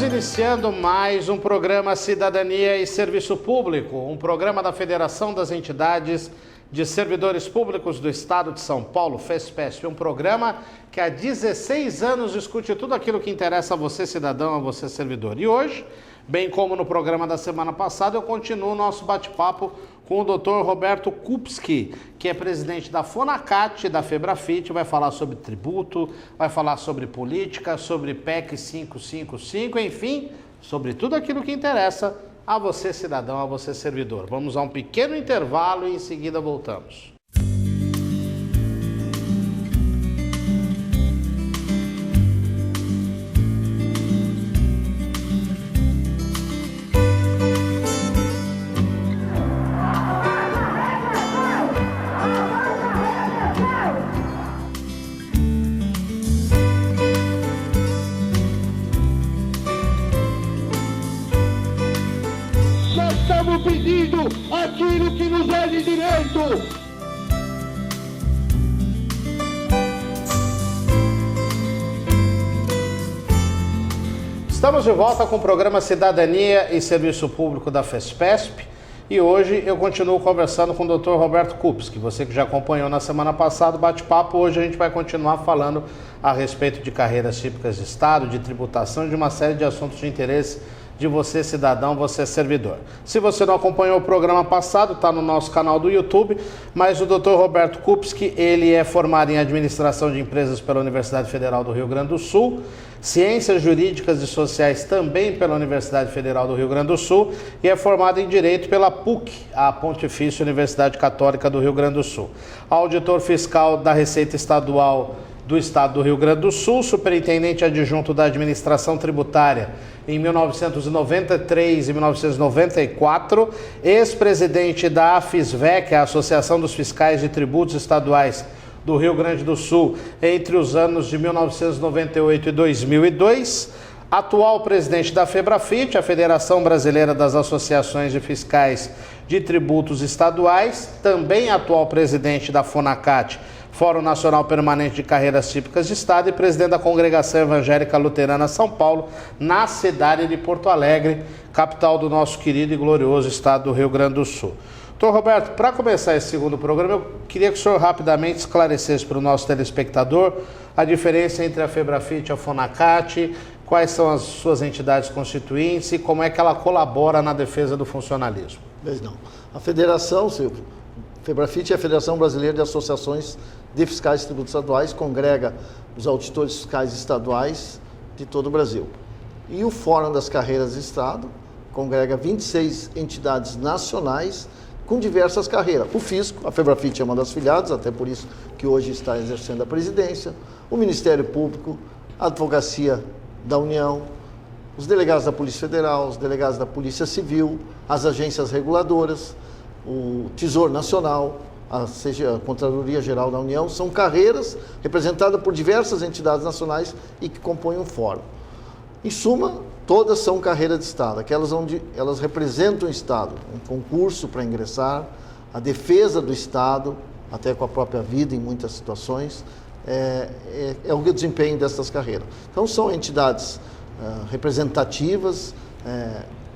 Estamos iniciando mais um programa Cidadania e Serviço Público, um programa da Federação das Entidades de Servidores Públicos do Estado de São Paulo, FESPESP, um programa que há 16 anos discute tudo aquilo que interessa a você, cidadão, a você, servidor. E hoje, bem como no programa da semana passada, eu continuo o nosso bate-papo com o Dr. Roberto Kupski, que é presidente da FONACAT, da FEBRAFIT, vai falar sobre tributo, vai falar sobre política, sobre PEC 555, enfim, sobre tudo aquilo que interessa a você, cidadão, a você, servidor. Vamos a um pequeno intervalo e em seguida voltamos. Estamos pedindo aquilo que nos é de direito. Estamos de volta com o programa Cidadania e Serviço Público da FESPESP e hoje eu continuo conversando com o Dr. Roberto Kupski, você que já acompanhou na semana passada o bate-papo. Hoje a gente vai continuar falando a respeito de carreiras típicas de Estado, de tributação, de uma série de assuntos de interesse de você, cidadão, você, servidor. Se você não acompanhou o programa passado, está no nosso canal do YouTube, mas o Dr. Roberto Kupski, ele é formado em Administração de Empresas pela Universidade Federal do Rio Grande do Sul, Ciências Jurídicas e Sociais também pela Universidade Federal do Rio Grande do Sul e é formado em Direito pela PUC, a Pontifícia Universidade Católica do Rio Grande do Sul. Auditor fiscal da Receita Estadual do Estado do Rio Grande do Sul, superintendente adjunto da Administração Tributária em 1993 e 1994, ex-presidente da AFISVEC, a Associação dos Fiscais de Tributos Estaduais do Rio Grande do Sul, entre os anos de 1998 e 2002, atual presidente da FEBRAFIT, a Federação Brasileira das Associações de Fiscais de Tributos Estaduais, também atual presidente da FONACAT, Fórum Nacional Permanente de Carreiras Típicas de Estado, e presidente da Congregação Evangélica Luterana São Paulo, na cidade de Porto Alegre, capital do nosso querido e glorioso estado do Rio Grande do Sul. Doutor Roberto, para começar esse segundo programa, eu queria que o senhor rapidamente esclarecesse para o nosso telespectador a diferença entre a FEBRAFIT e a FONACAT, quais são as suas entidades constituintes e como é que ela colabora na defesa do funcionalismo. Não. A federação, Silvio, FEBRAFIT é a Federação Brasileira de Associações de Fiscais de Tributos Estaduais, congrega os auditores fiscais estaduais de todo o Brasil. E o Fórum das Carreiras de Estado congrega 26 entidades nacionais com diversas carreiras. O Fisco, a FEBRAFIT é uma das filiadas, até por isso que hoje está exercendo a presidência, o Ministério Público, a Advocacia da União, os delegados da Polícia Federal, os delegados da Civil, as agências reguladoras, o Tesouro Nacional, a Contradoria Geral da União, são carreiras representadas por diversas entidades nacionais e que compõem um fórum. Em suma, todas são carreiras de Estado, aquelas onde elas representam o Estado, um concurso para ingressar, a defesa do Estado, até com a própria vida em muitas situações, é o desempenho dessas carreiras. Então são entidades representativas,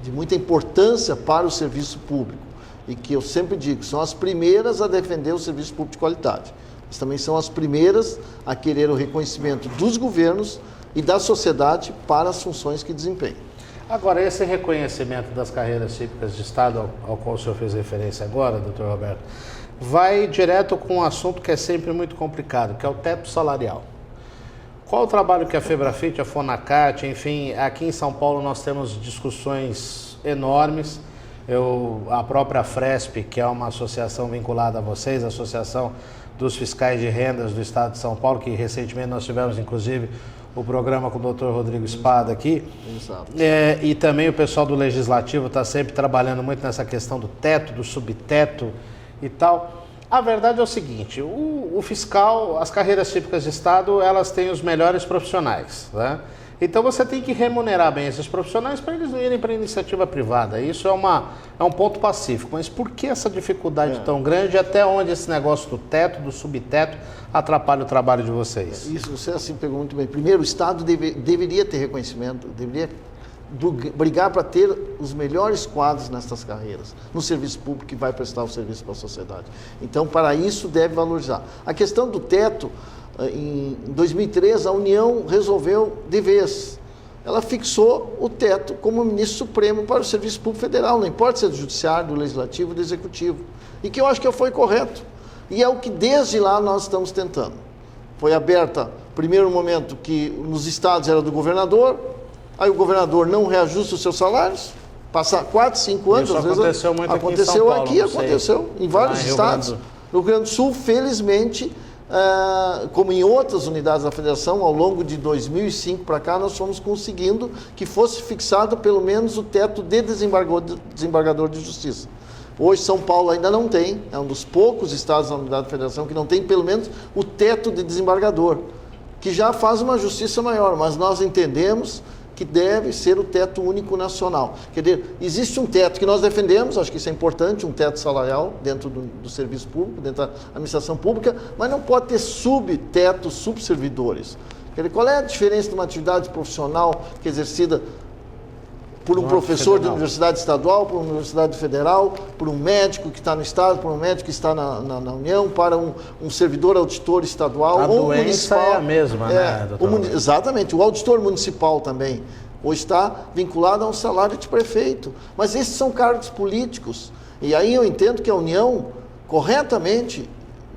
de muita importância para o serviço público, e que eu sempre digo, são as primeiras a defender o serviço público de qualidade. Mas também são as primeiras a querer o reconhecimento dos governos e da sociedade para as funções que desempenham. Agora, esse reconhecimento das carreiras típicas de Estado, ao qual o senhor fez referência agora, doutor Roberto, vai direto com um assunto que é sempre muito complicado, que é o teto salarial. Qual o trabalho que a FEBRAFIT, a FONACAT, enfim, aqui em São Paulo nós temos discussões enormes. A própria FRESP, que é uma associação vinculada a vocês, a Associação dos Fiscais de Rendas do Estado de São Paulo, que recentemente nós tivemos, inclusive, o programa com o Dr. Rodrigo Espada aqui. Exato. E também o pessoal do Legislativo está sempre trabalhando muito nessa questão do teto, do subteto e tal. A verdade é o seguinte, o fiscal, as carreiras típicas de Estado, elas têm os melhores profissionais, né? Então você tem que remunerar bem esses profissionais para eles não irem para a iniciativa privada. Isso é um ponto pacífico. Mas por que essa dificuldade tão grande? Até onde esse negócio do teto, do subteto, atrapalha o trabalho de vocês? Isso, você assim pegou muito bem. Primeiro, o Estado deveria ter reconhecimento, deveria brigar para ter os melhores quadros nessas carreiras, no serviço público que vai prestar o serviço para a sociedade. Então, para isso, deve valorizar. A questão do teto, em 2003, a União resolveu de vez. Ela fixou o teto como ministro supremo para o Serviço Público Federal, não importa se é do Judiciário, do Legislativo ou do Executivo. E que eu acho que foi correto. E é o que desde lá nós estamos tentando. Foi aberta, primeiro momento, que nos estados era do governador, aí o governador não reajusta os seus salários, passa 4, 5 anos. Isso às vezes, aconteceu muito aqui em São aconteceu Paulo, aqui, aconteceu em vários estados. No Rio Grande do Sul, felizmente, como em outras unidades da federação, ao longo de 2005 para cá, nós fomos conseguindo que fosse fixado pelo menos o teto de desembargador de justiça. Hoje São Paulo ainda não tem, é um dos poucos estados da unidade da federação que não tem pelo menos o teto de desembargador, que já faz uma justiça maior, mas nós entendemos que deve ser o teto único nacional. Quer dizer, existe um teto que nós defendemos, acho que isso é importante, um teto salarial dentro do serviço público, dentro da administração pública, mas não pode ter subtetos, subservidores. Quer dizer, qual é a diferença de uma atividade profissional que é exercida por um professor de universidade estadual, por uma universidade federal, por um médico que está no estado, por um médico que está na União, para um servidor auditor estadual ou municipal. É a mesma, né, doutor? Exatamente, o auditor municipal também. Hoje está vinculado a um salário de prefeito. Mas esses são cargos políticos. E aí eu entendo que a União, corretamente,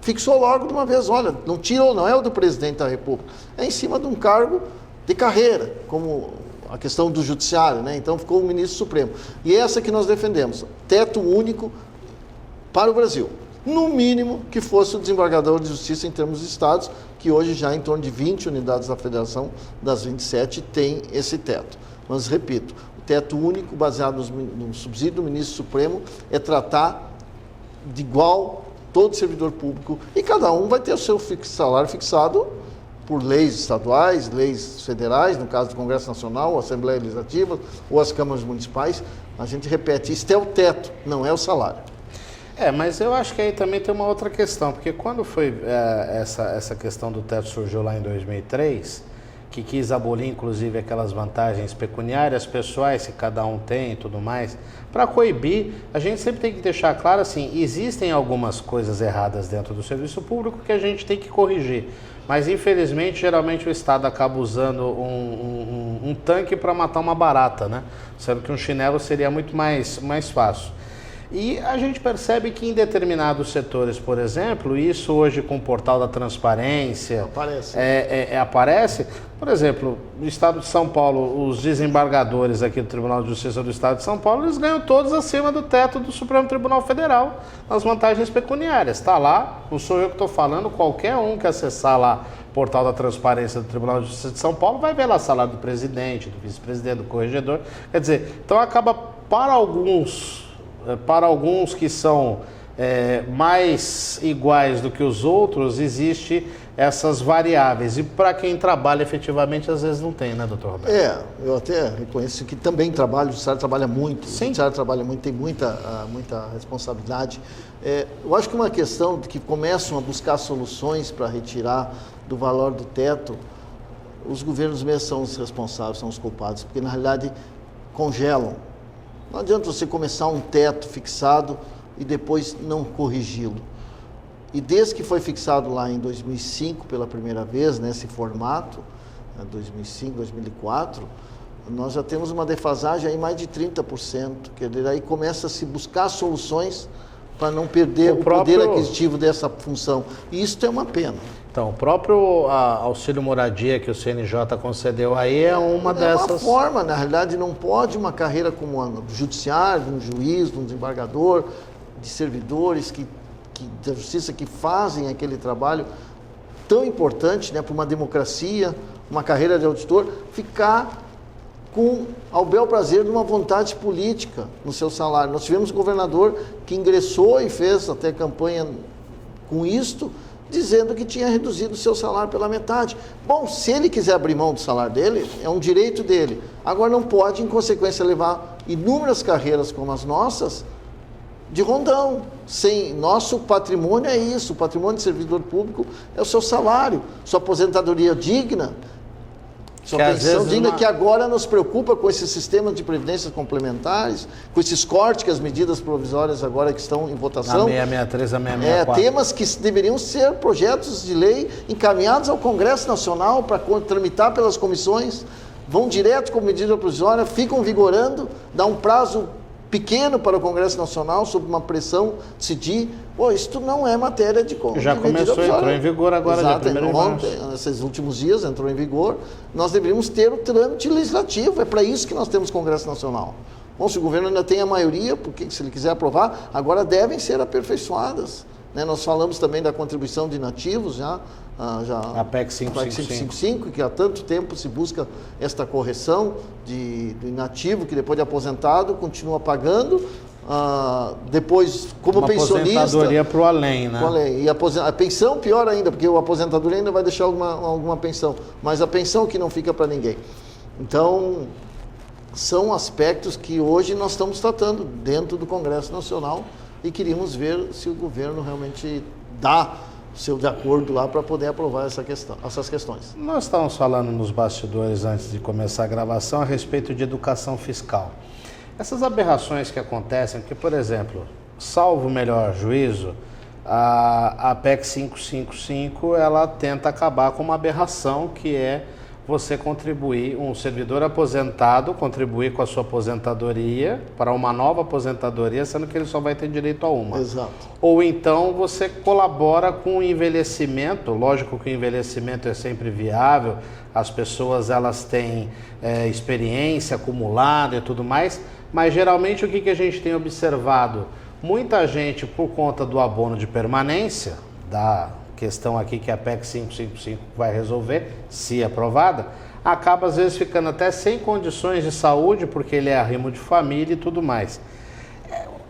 fixou logo de uma vez, olha, não tirou, não é o do presidente da República, é em cima de um cargo de carreira, como a questão do judiciário, né? Então ficou o ministro supremo. E essa que nós defendemos, teto único para o Brasil. No mínimo que fosse o desembargador de justiça em termos de estados, que hoje já em torno de 20 unidades da federação, das 27, tem esse teto. Mas, repito, o teto único, baseado no subsídio do ministro supremo, é tratar de igual todo servidor público, e cada um vai ter o seu salário fixado por leis estaduais, leis federais, no caso do Congresso Nacional, a Assembleia Legislativa ou as câmaras municipais. A gente repete, isso é o teto, não é o salário. Mas eu acho que aí também tem uma outra questão, porque quando foi essa questão do teto surgiu lá em 2003, que quis abolir inclusive aquelas vantagens pecuniárias pessoais que cada um tem e tudo mais, para coibir, a gente sempre tem que deixar claro assim, existem algumas coisas erradas dentro do serviço público que a gente tem que corrigir. Mas, infelizmente, geralmente o Estado acaba usando um tanque para matar uma barata, né? Sendo que um chinelo seria muito mais fácil. E a gente percebe que em determinados setores, por exemplo, isso hoje com o portal da transparência aparece. Por exemplo, no estado de São Paulo, os desembargadores aqui do Tribunal de Justiça do Estado de São Paulo, eles ganham todos acima do teto do Supremo Tribunal Federal, nas vantagens pecuniárias. Está lá, não sou eu que estou falando, qualquer um que acessar lá o portal da transparência do Tribunal de Justiça de São Paulo vai ver lá o salário do presidente, do vice-presidente, do corregedor. Quer dizer, então acaba para alguns que são mais iguais do que os outros, existe essas variáveis. E para quem trabalha efetivamente, às vezes não tem, né, doutor Roberto? Eu até reconheço que também trabalho, o judiciário trabalha muito, Sim. O judiciário trabalha muito, tem muita responsabilidade. Eu acho que uma questão de que começam a buscar soluções para retirar do valor do teto, os governos mesmo são os responsáveis, são os culpados, porque na realidade congelam. Não adianta você começar um teto fixado e depois não corrigi-lo. E desde que foi fixado lá em 2005 pela primeira vez, nesse formato, 2005, 2004, nós já temos uma defasagem aí mais de 30%. Quer dizer, aí começa a se buscar soluções para não perder o poder aquisitivo dessa função. E isso é uma pena. Então, o próprio auxílio moradia que o CNJ concedeu aí é uma dessas... É uma forma, na realidade, não pode uma carreira como a do judiciário, de um juiz, de um desembargador, de servidores da justiça que fazem aquele trabalho tão importante, né, para uma democracia, uma carreira de auditor, ficar ao bel prazer de uma vontade política no seu salário. Nós tivemos um governador que ingressou e fez até campanha com isto, dizendo que tinha reduzido o seu salário pela metade. Bom, se ele quiser abrir mão do salário dele, é um direito dele. Agora não pode, em consequência, levar inúmeras carreiras como as nossas de rondão. Nosso patrimônio é isso, o patrimônio de servidor público é o seu salário, sua aposentadoria digna, Sua pensão digna que agora nos preocupa com esse sistema de previdências complementares, com esses cortes que as medidas provisórias agora que estão em votação. A 663, a 664. Temas que deveriam ser projetos de lei encaminhados ao Congresso Nacional para tramitar pelas comissões, vão direto com medida provisória, ficam vigorando, dá um prazo pequeno para o Congresso Nacional, sob uma pressão, decidir. Isto não é matéria de medida Já começou, entrou em vigor agora, Exato, dia 1º de março. Nesses últimos dias entrou em vigor. Nós deveríamos ter o trâmite legislativo, é para isso que nós temos Congresso Nacional. Bom, se o governo ainda tem a maioria, porque se ele quiser aprovar, agora devem ser aperfeiçoadas. Nós falamos também da contribuição de inativos, a PEC 555, que há tanto tempo se busca esta correção do inativo, que depois de aposentado continua pagando, depois como pensionista... aposentadoria para o além, né? E a pensão pior ainda, porque o aposentadoria ainda vai deixar alguma pensão, mas a pensão que não fica para ninguém. Então, são aspectos que hoje nós estamos tratando dentro do Congresso Nacional e queríamos ver se o governo realmente dá o seu de acordo lá para poder aprovar essas questões. Nós estávamos falando nos bastidores antes de começar a gravação a respeito de educação fiscal. Essas aberrações que acontecem, porque, por exemplo, salvo o melhor juízo, a PEC 555 ela tenta acabar com uma aberração que é você contribuir, um servidor aposentado contribuir com a sua aposentadoria para uma nova aposentadoria, sendo que ele só vai ter direito a uma. Exato. Ou então você colabora com o envelhecimento, lógico que o envelhecimento é sempre viável, as pessoas elas têm experiência acumulada e tudo mais, mas geralmente o que a gente tem observado? Muita gente, por conta do abono de permanência, da questão aqui que a PEC 555 vai resolver, se aprovada, acaba às vezes ficando até sem condições de saúde, porque ele é arrimo de família e tudo mais.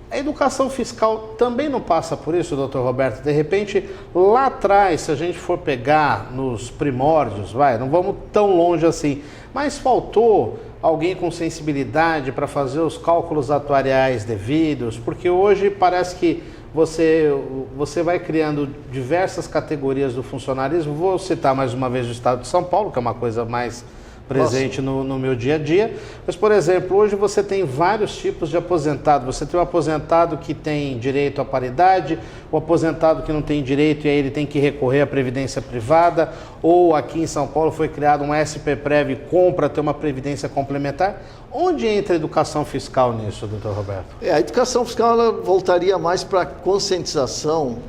A educação fiscal também não passa por isso, doutor Roberto? De repente, lá atrás, se a gente for pegar nos primórdios, não vamos tão longe assim, mas faltou alguém com sensibilidade para fazer os cálculos atuariais devidos, porque hoje parece que você vai criando diversas categorias do funcionalismo. Vou citar mais uma vez o Estado de São Paulo, que é uma coisa mais presente no meu dia a dia. Mas, por exemplo, hoje você tem vários tipos de aposentado. Você tem o aposentado que tem direito à paridade, o aposentado que não tem direito e aí ele tem que recorrer à previdência privada, ou aqui em São Paulo foi criado um SPPrev para ter uma previdência complementar. Onde entra a educação fiscal nisso, doutor Roberto? A educação fiscal ela voltaria mais para a conscientização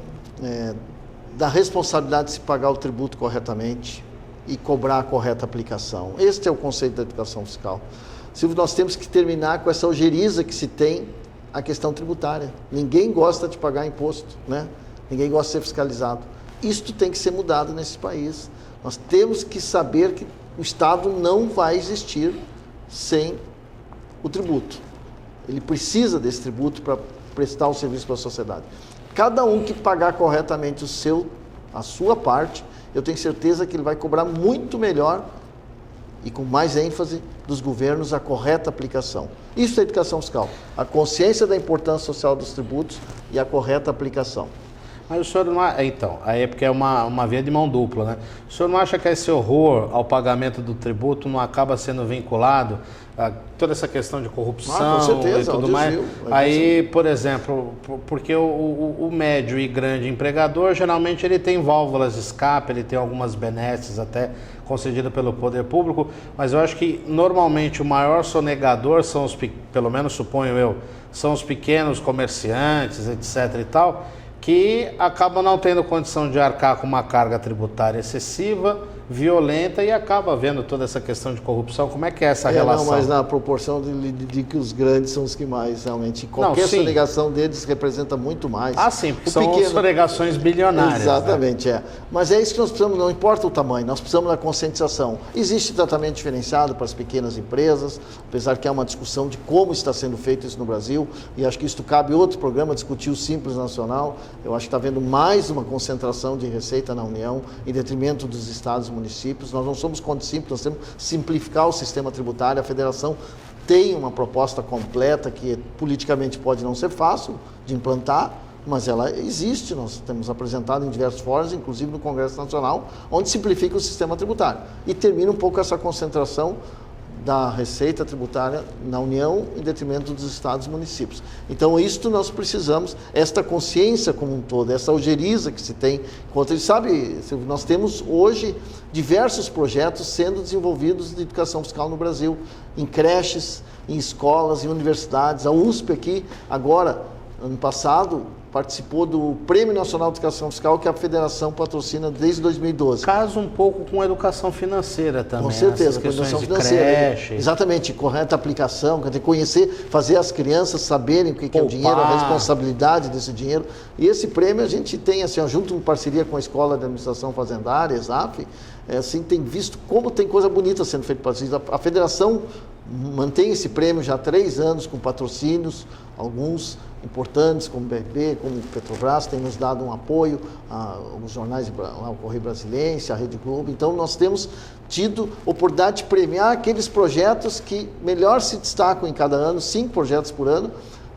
da responsabilidade de se pagar o tributo corretamente e cobrar a correta aplicação. Este é o conceito da educação fiscal. Silvio, nós temos que terminar com essa ojeriza que se tem a questão tributária. Ninguém gosta de pagar imposto, né? Ninguém gosta de ser fiscalizado. Isto tem que ser mudado nesse país. Nós temos que saber que o Estado não vai existir sem o tributo. Ele precisa desse tributo para prestar o serviço para a sociedade. Cada um que pagar corretamente a sua parte, eu tenho certeza que ele vai cobrar muito melhor e com mais ênfase dos governos a correta aplicação. Isso é educação fiscal, a consciência da importância social dos tributos e a correta aplicação. Mas o senhor não acha, então, aí é porque é uma via de mão dupla, né? O senhor não acha que esse horror ao pagamento do tributo não acaba sendo vinculado a toda essa questão de corrupção com certeza, e tudo mais? Aí, por exemplo, porque o médio e grande empregador, geralmente ele tem válvulas de escape, ele tem algumas benesses até concedidas pelo poder público, mas eu acho que normalmente o maior sonegador são pelo menos suponho eu, são os pequenos comerciantes, etc e tal, que acabam não tendo condição de arcar com uma carga tributária excessiva, violenta e acaba havendo toda essa questão de corrupção. Como é que é essa relação? Não, mas na proporção de que os grandes são os que mais realmente... Qualquer sonegação deles representa muito mais. Ah, sim, porque são sonegações bilionárias. Exatamente, né? Mas é isso que nós precisamos, não importa o tamanho, nós precisamos da conscientização. Existe tratamento diferenciado para as pequenas empresas, apesar que há uma discussão de como está sendo feito isso no Brasil, e acho que isso cabe outro programa, discutir o Simples Nacional. Eu acho que está havendo mais uma concentração de receita na União, em detrimento dos estados e municípios. Nós não somos contra simples, nós temos que simplificar o sistema tributário. A federação tem uma proposta completa que politicamente pode não ser fácil de implantar, mas ela existe, nós temos apresentado em diversos fóruns, inclusive no Congresso Nacional, onde simplifica o sistema tributário e termina um pouco essa concentração da receita tributária na União em detrimento dos estados e municípios. Então, isto nós precisamos, esta consciência como um todo, essa ojeriza que se tem contra ele. Sabe, nós temos hoje diversos projetos sendo desenvolvidos de educação fiscal no Brasil, em creches, em escolas, em universidades. A USP aqui, agora, ano passado, participou do Prêmio Nacional de Educação Fiscal, que a Federação patrocina desde 2012. Casa um pouco com a educação financeira também. Com certeza, com a educação financeira. Creche. Exatamente, correta aplicação, quer dizer, conhecer, fazer as crianças saberem o que é o dinheiro, a responsabilidade desse dinheiro. E esse prêmio a gente tem, assim, junto em parceria com a Escola de Administração Fazendária, ESAF, assim, tem visto como tem coisa bonita sendo feita para isso. A Federação mantém esse prêmio já há 3 anos, com patrocínios, alguns importantes, como o BRB, como o Petrobras, tem nos dado um apoio, os jornais, o Correio Brasiliense, a Rede Globo. Então, nós temos tido oportunidade de premiar aqueles projetos que melhor se destacam em cada ano, 5 projetos por ano,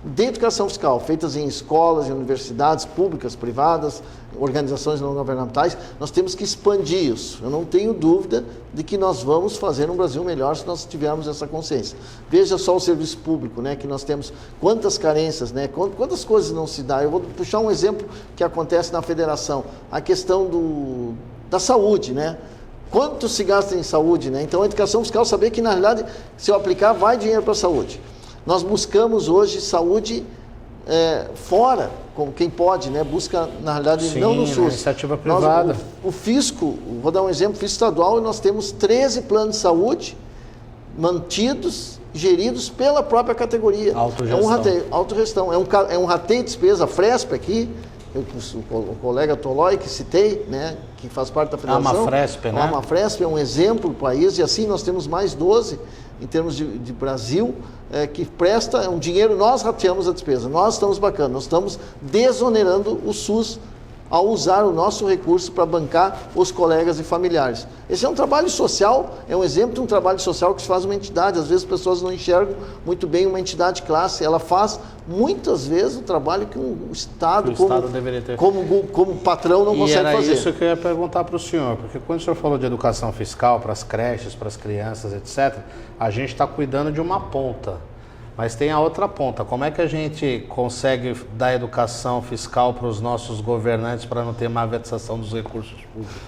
de educação fiscal, feitas em escolas e universidades públicas, privadas, organizações não governamentais. Nós temos que expandir isso. Eu não tenho dúvida de que nós vamos fazer um Brasil melhor se nós tivermos essa consciência. Veja só o serviço público, né, que nós temos quantas carências, né, quantas coisas não se dá. Eu vou puxar um exemplo que acontece na federação, a questão da saúde, né? Quanto se gasta em saúde, né? Então, a educação fiscal, saber que, na realidade, se eu aplicar, vai dinheiro para a saúde. Nós buscamos hoje saúde fora, com quem pode, né? Busca, na realidade, sim, não no SUS. Iniciativa privada. O fisco, vou dar um exemplo, fisco estadual, nós temos 13 planos de saúde mantidos, geridos pela própria categoria. Autogestão. É um rateio de despesa. A Fresp aqui, o colega Tolói que citei, né, que faz parte da federação. A Amafresp, né? A Amafresp é um exemplo do país, e assim nós temos mais 12 em termos de Brasil, que presta um dinheiro, nós rateamos a despesa, nós estamos bacana, nós estamos desonerando o SUS ao usar o nosso recurso para bancar os colegas e familiares. Esse é um trabalho social, é um exemplo de um trabalho social que se faz uma entidade. Às vezes as pessoas não enxergam muito bem uma entidade classe, ela faz muitas vezes o trabalho que um Estado, deveria ter. Como patrão, não consegue fazer. E era isso que eu ia perguntar para o senhor, porque quando o senhor falou de educação fiscal para as creches, para as crianças, etc., a gente está cuidando de uma ponta. Mas tem a outra ponta. Como é que a gente consegue dar educação fiscal para os nossos governantes para não ter malversação dos recursos públicos?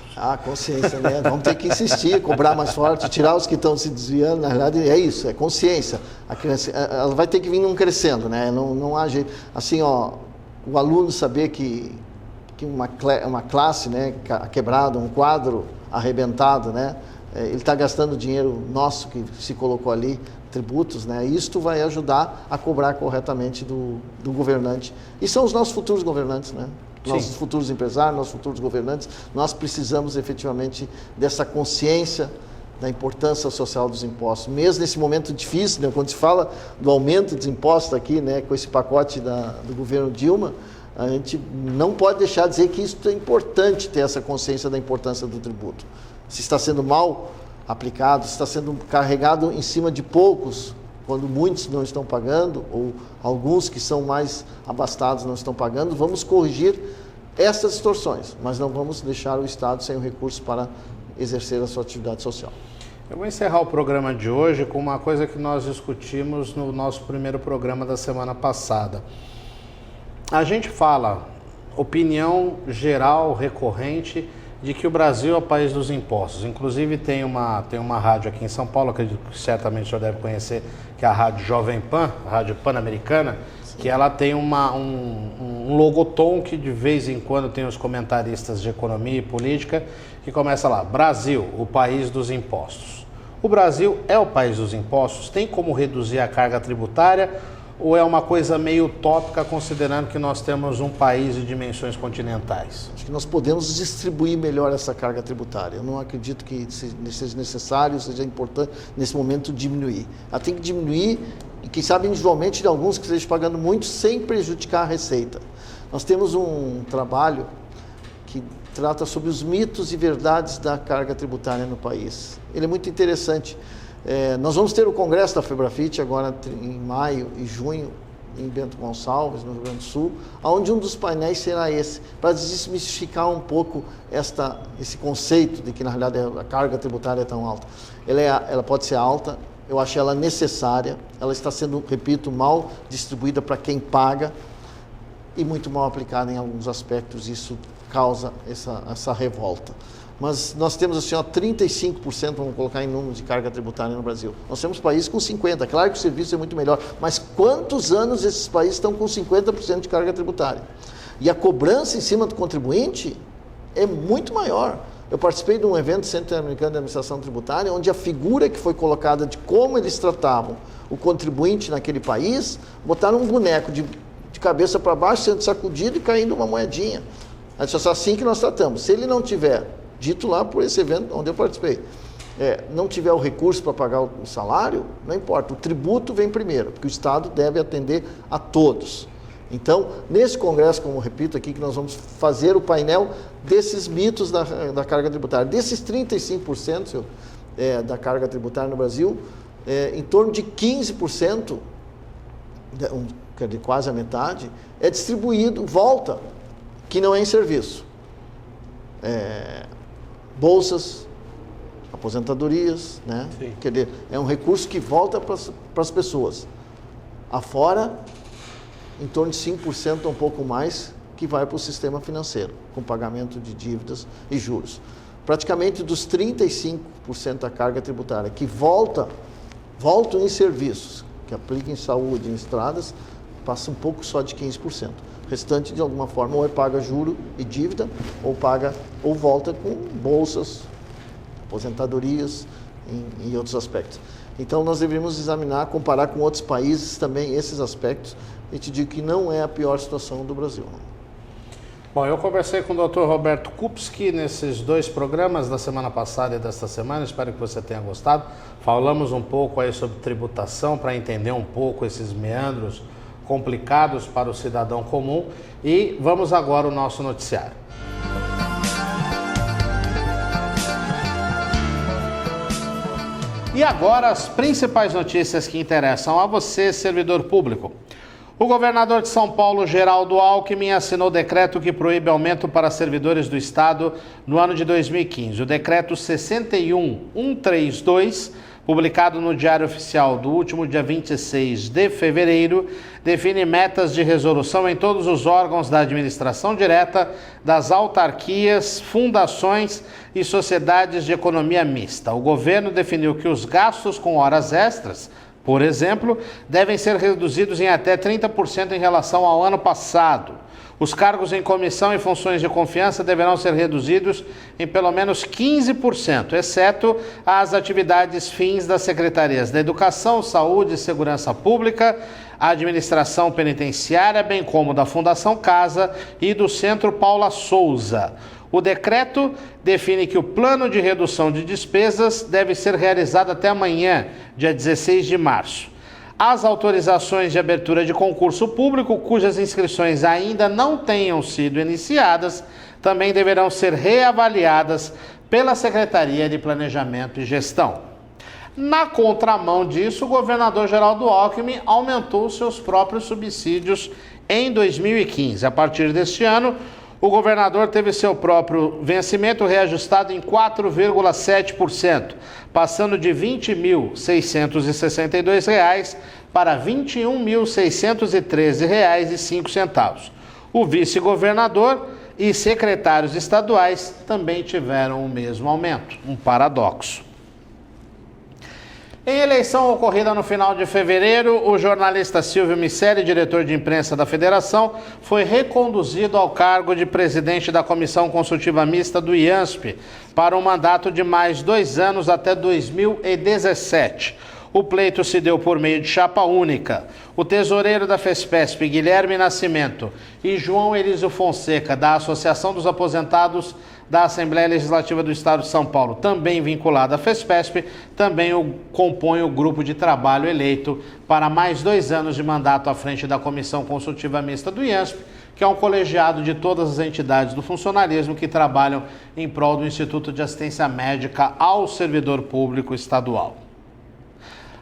Consciência, né? Vamos ter que insistir, cobrar mais forte, tirar os que estão se desviando. Na verdade, é isso, é consciência. A criança, ela vai ter que vir crescendo, né? Não há jeito. Assim, o aluno saber que uma classe, né, quebrada, um quadro arrebentado, né? Ele está gastando dinheiro nosso que se colocou ali, tributos, né? Isto vai ajudar a cobrar corretamente do governante. E são os nossos futuros governantes, né? Nossos futuros empresários, nossos futuros governantes. Nós precisamos efetivamente dessa consciência da importância social dos impostos. Mesmo nesse momento difícil, né? Quando se fala do aumento dos impostos aqui, né? Com esse pacote do governo Dilma, a gente não pode deixar de dizer que isso é importante, ter essa consciência da importância do tributo. Se está sendo mal aplicado, está sendo carregado em cima de poucos, quando muitos não estão pagando, ou alguns que são mais abastados não estão pagando, vamos corrigir essas distorções, mas não vamos deixar o Estado sem o recurso para exercer a sua atividade social. Eu vou encerrar o programa de hoje com uma coisa que nós discutimos no nosso primeiro programa da semana passada. A gente fala, opinião geral, recorrente, de que o Brasil é o país dos impostos. Inclusive tem uma rádio aqui em São Paulo, acredito que certamente o senhor deve conhecer, que é a Rádio Jovem Pan, a Rádio Pan-Americana, que ela tem um logotom que de vez em quando tem os comentaristas de economia e política, que começa lá, Brasil, o país dos impostos. O Brasil é o país dos impostos? Tem como reduzir a carga tributária? Ou é uma coisa meio utópica, considerando que nós temos um país de dimensões continentais? Acho que nós podemos distribuir melhor essa carga tributária. Eu não acredito que seja necessário, seja importante, nesse momento, diminuir. Ela tem que diminuir, e quem sabe individualmente, de alguns que estejam pagando muito, sem prejudicar a receita. Nós temos um trabalho que trata sobre os mitos e verdades da carga tributária no país. Ele é muito interessante. Nós vamos ter o congresso da Febrafit agora em maio e junho em Bento Gonçalves, no Rio Grande do Sul, onde um dos painéis será esse, para desmistificar um pouco esse conceito de que, na realidade, a carga tributária é tão alta. Ela pode ser alta, eu acho ela necessária, ela está sendo, repito, mal distribuída para quem paga e muito mal aplicada em alguns aspectos, isso causa essa revolta. Mas nós temos assim, 35%, vamos colocar em número de carga tributária no Brasil. Nós temos países com 50%, claro que o serviço é muito melhor, mas quantos anos esses países estão com 50% de carga tributária? E a cobrança em cima do contribuinte é muito maior. Eu participei de um evento do Centro Interamericano de Administração Tributária, onde a figura que foi colocada de como eles tratavam o contribuinte naquele país, botaram um boneco de cabeça para baixo, sendo sacudido e caindo uma moedinha. É só assim que nós tratamos. Se ele não tiver, dito lá por esse evento onde eu participei, não tiver o recurso para pagar o salário, não importa, o tributo vem primeiro, porque o Estado deve atender a todos. Então, nesse congresso, como eu repito aqui, que nós vamos fazer o painel desses mitos da carga tributária. Desses 35% da carga tributária no Brasil, em torno de 15%, quer dizer, quase a metade, é distribuído, volta, que não é em serviço. Bolsas, aposentadorias, né? Quer dizer, é um recurso que volta para as pessoas. Afora, em torno de 5% ou um pouco mais, que vai para o sistema financeiro, com pagamento de dívidas e juros. Praticamente dos 35% da carga tributária que voltam em serviços, que aplicam em saúde, em estradas, passa um pouco só de 15%. O restante, de alguma forma, ou paga juro e dívida, ou volta com bolsas, aposentadorias e outros aspectos. Então, nós deveríamos examinar, comparar com outros países também esses aspectos, e te digo que não é a pior situação do Brasil. Bom, eu conversei com o Dr. Roberto Kupski nesses 2 programas da semana passada e desta semana, espero que você tenha gostado. Falamos um pouco aí sobre tributação, para entender um pouco esses meandros complicados para o cidadão comum, e vamos agora ao nosso noticiário. E agora as principais notícias que interessam a você, servidor público. O governador de São Paulo, Geraldo Alckmin, assinou o decreto que proíbe aumento para servidores do Estado no ano de 2015. O decreto 61132, publicado no Diário Oficial do último dia 26 de fevereiro, define metas de resolução em todos os órgãos da administração direta, das autarquias, fundações e sociedades de economia mista. O governo definiu que os gastos com horas extras, por exemplo, devem ser reduzidos em até 30% em relação ao ano passado. Os cargos em comissão e funções de confiança deverão ser reduzidos em pelo menos 15%, exceto as atividades fins das secretarias da Educação, Saúde e Segurança Pública, Administração Penitenciária, bem como da Fundação Casa e do Centro Paula Souza. O decreto define que o plano de redução de despesas deve ser realizado até amanhã, dia 16 de março. As autorizações de abertura de concurso público, cujas inscrições ainda não tenham sido iniciadas, também deverão ser reavaliadas pela Secretaria de Planejamento e Gestão. Na contramão disso, o governador Geraldo Alckmin aumentou seus próprios subsídios em 2015. A partir deste ano, o governador teve seu próprio vencimento reajustado em 4,7%, passando de R$ 20.662 para R$ 21.613,05. O vice-governador e secretários estaduais também tiveram o mesmo aumento, um paradoxo. Em eleição ocorrida no final de fevereiro, o jornalista Silvio Miceli, diretor de imprensa da Federação, foi reconduzido ao cargo de presidente da Comissão Consultiva Mista do IANSP para um mandato de mais 2 anos até 2017. O pleito se deu por meio de chapa única. O tesoureiro da FESPESP, Guilherme Nascimento, e João Elísio Fonseca, da Associação dos Aposentados da Assembleia Legislativa do Estado de São Paulo, também vinculado à FESPESP, também compõe o grupo de trabalho eleito para mais 2 anos de mandato à frente da Comissão Consultiva Mista do IANSP, que é um colegiado de todas as entidades do funcionalismo que trabalham em prol do Instituto de Assistência Médica ao Servidor Público Estadual.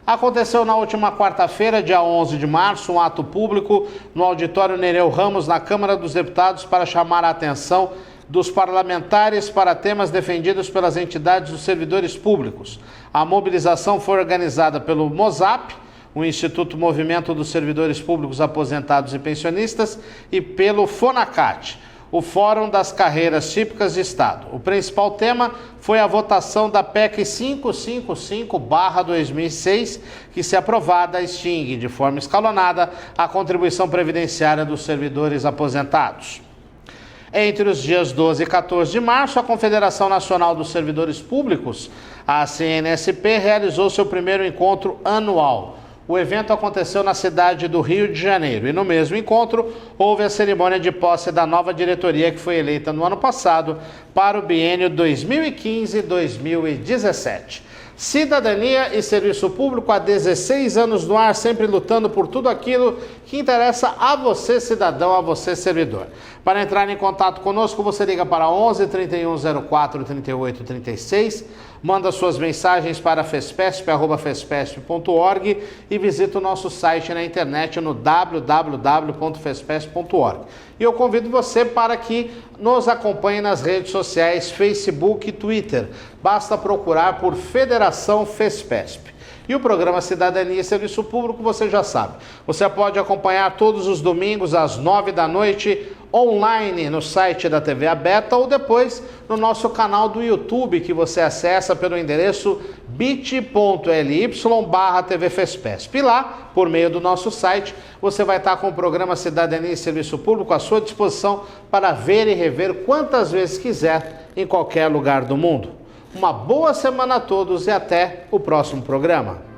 Aconteceu na última quarta-feira, dia 11 de março, um ato público no auditório Nereu Ramos, na Câmara dos Deputados, para chamar a atenção dos parlamentares para temas defendidos pelas entidades dos servidores públicos. A mobilização foi organizada pelo MOSAP, o Instituto Movimento dos Servidores Públicos Aposentados e Pensionistas, e pelo FONACAT, o Fórum das Carreiras Típicas de Estado. O principal tema foi a votação da PEC 555/2006, que, se aprovada, extingue de forma escalonada a contribuição previdenciária dos servidores aposentados. Entre os dias 12 e 14 de março, a Confederação Nacional dos Servidores Públicos, a CNSP, realizou seu primeiro encontro anual. O evento aconteceu na cidade do Rio de Janeiro e no mesmo encontro houve a cerimônia de posse da nova diretoria que foi eleita no ano passado para o biênio 2015-2017. Cidadania e Serviço Público há 16 anos no ar, sempre lutando por tudo aquilo que interessa a você, cidadão, a você, servidor. Para entrar em contato conosco, você liga para 11 3104 38 36, manda suas mensagens para fespesp@fespesp.org e visita o nosso site na internet no www.fespesp.org. E eu convido você para que nos acompanhe nas redes sociais, Facebook e Twitter. Basta procurar por Federação Fespesp. E o programa Cidadania e Serviço Público, você já sabe. Você pode acompanhar todos os domingos às 9 da noite, online no site da TV Aberta ou depois no nosso canal do YouTube, que você acessa pelo endereço bit.ly/TV Fespesp. E lá, por meio do nosso site, você vai estar com o programa Cidadania e Serviço Público à sua disposição para ver e rever quantas vezes quiser em qualquer lugar do mundo. Uma boa semana a todos e até o próximo programa.